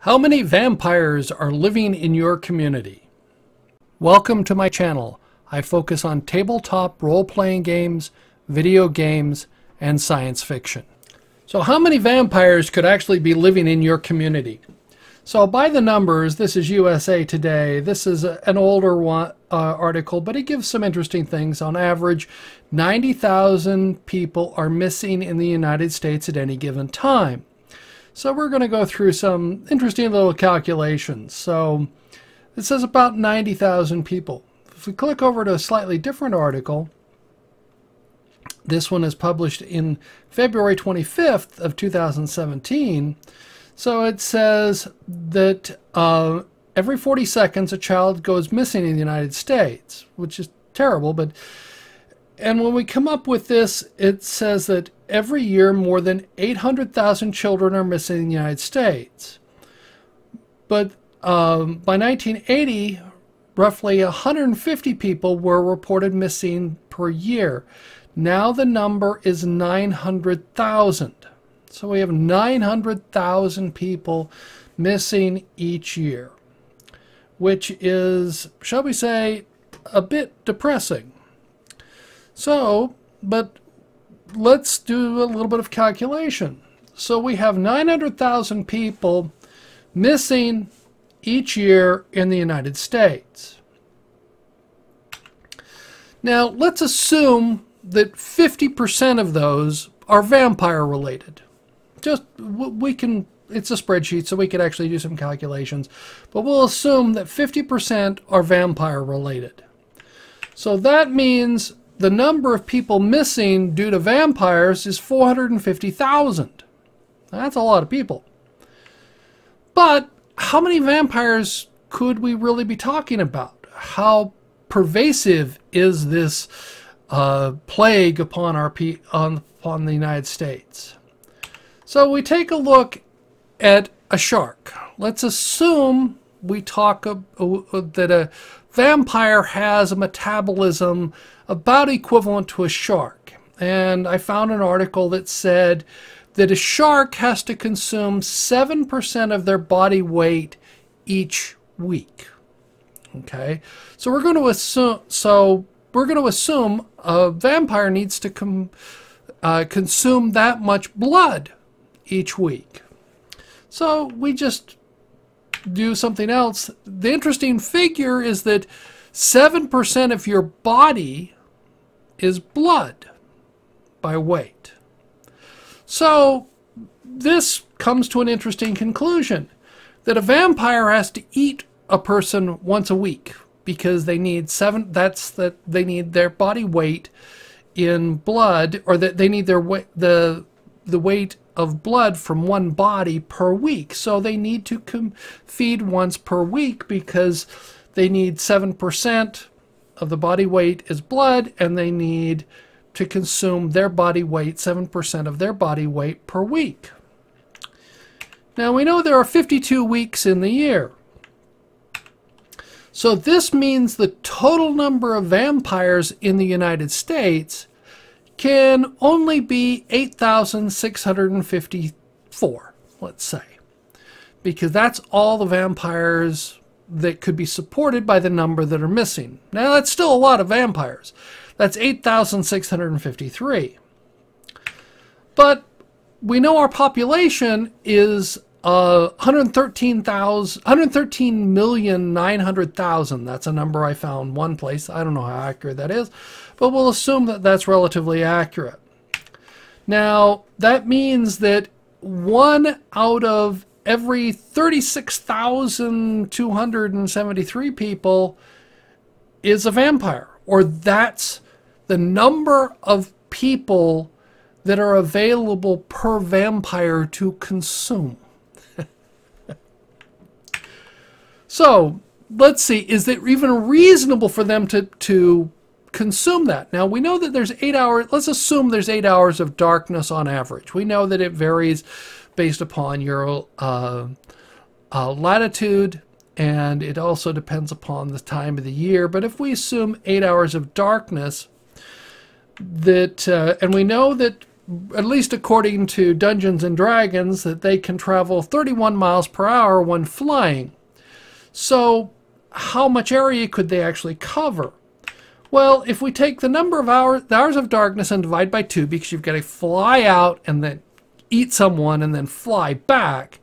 How many vampires are living in your community? Welcome to my channel. I focus on tabletop role-playing games, video games, and science fiction. So how many vampires could actually be living in your community? So by the numbers, this is USA Today. This is an older one, article, but it gives some interesting things. On average, 90,000 people are missing in the United States at any given time. So we're going to go through some interesting little calculations. So it says about 90,000 people. If we click over to a slightly different article, this one is published in February 25th of 2017. So it says that every 40 seconds a child goes missing in the United States, which is terrible. And when we come up with this, it says that every year more than 800,000 children are missing in the United States. But by 1980, roughly 150 people were reported missing per year. Now the number is 900,000. So we have 900,000 people missing each year, which is, shall we say, a bit depressing. So, but let's do a little bit of calculation. So we have 900,000 people missing each year in the United States. Now, let's assume that 50% of those are vampire related. It's a spreadsheet, so we could actually do some calculations, but we'll assume that 50% are vampire related. So that means the number of people missing due to vampires is 450,000. That's a lot of people. But how many vampires could we really be talking about? How pervasive is this plague upon upon the United States? So we take a look at a shark. Let's assume we talk that a vampire has a metabolism about equivalent to a shark. And I found an article that said that a shark has to consume 7% of their body weight each week. Okay, so we're going to assume a vampire needs to consume that much blood each week. So we just do something else. The interesting figure is that 7% of your body is blood by weight. So this comes to an interesting conclusion, that a vampire has to eat a person once a week because they need they need their body weight in blood, or that they need their the weight of blood from one body per week. So they need to feed once per week because they need 7% of the body weight is blood, and they need to consume their body weight, 7% of their body weight per week. Now we know there are 52 weeks in the year. So this means the total number of vampires in the United States can only be 8,654, let's say, because that's all the vampires that could be supported by the number that are missing. Now that's still a lot of vampires. That's 8,653. But we know our population is 113,900,000. That's a number I found one place. I don't know how accurate that is, but we'll assume that that's relatively accurate. Now, that means that 1 out of every 36,273 people is a vampire, or that's the number of people that are available per vampire to consume. So let's see, is it even reasonable for them to consume that? Now we know that there's 8 hours, let's assume there's 8 hours of darkness on average. We know that it varies based upon your latitude, and it also depends upon the time of the year. But if we assume 8 hours of darkness, and we know that at least according to Dungeons and Dragons, that they can travel 31 miles per hour when flying. So how much area could they actually cover? Well, if we take the number of hours of darkness and divide by 2, because you've got to fly out and then eat someone and then fly back,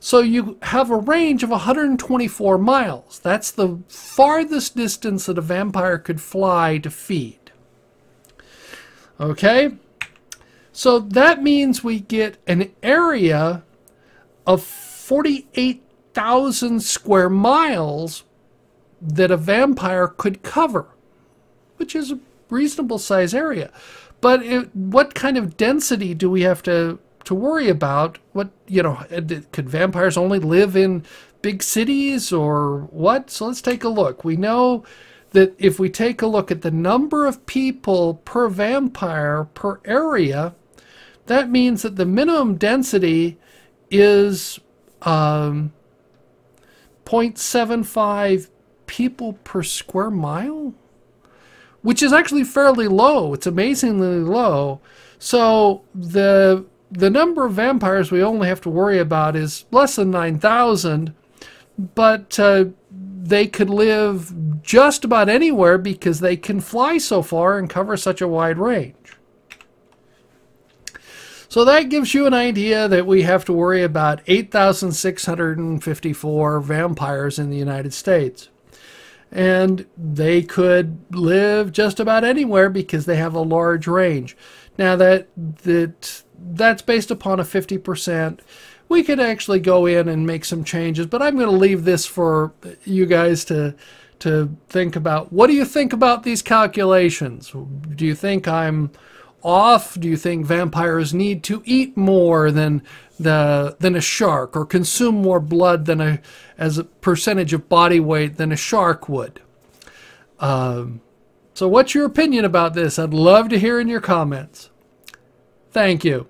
so you have a range of 124 miles. That's the farthest distance that a vampire could fly to feed. Okay? So that means we get an area of 48,000 square miles that a vampire could cover, which is a reasonable size area. But what kind of density do we have to worry about? What, could vampires only live in big cities or what? So let's take a look. We know that if we take a look at the number of people per vampire per area, that means that the minimum density is 0.75 people per square mile, which is actually fairly low. It's amazingly low. So the number of vampires we only have to worry about is less than 9,000, but they could live just about anywhere because they can fly so far and cover such a wide range. So that gives you an idea that we have to worry about 8,654 vampires in the United States. And they could live just about anywhere because they have a large range. Now that's based upon a 50%. We could actually go in and make some changes, but I'm going to leave this for you guys to think about. What do you think about these calculations? Do you think I'm off? Do you think vampires need to eat more than a shark, or consume more blood as a percentage of body weight than a shark would? So what's your opinion about this? I'd love to hear in your comments. Thank you.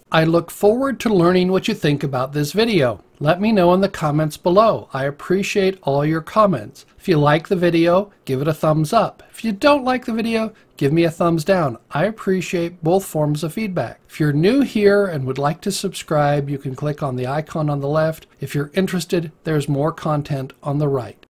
I look forward to learning what you think about this video. Let me know in the comments below. I appreciate all your comments. If you like the video, give it a thumbs up. If you don't like the video, give me a thumbs down. I appreciate both forms of feedback. If you're new here and would like to subscribe, you can click on the icon on the left. If you're interested, there's more content on the right.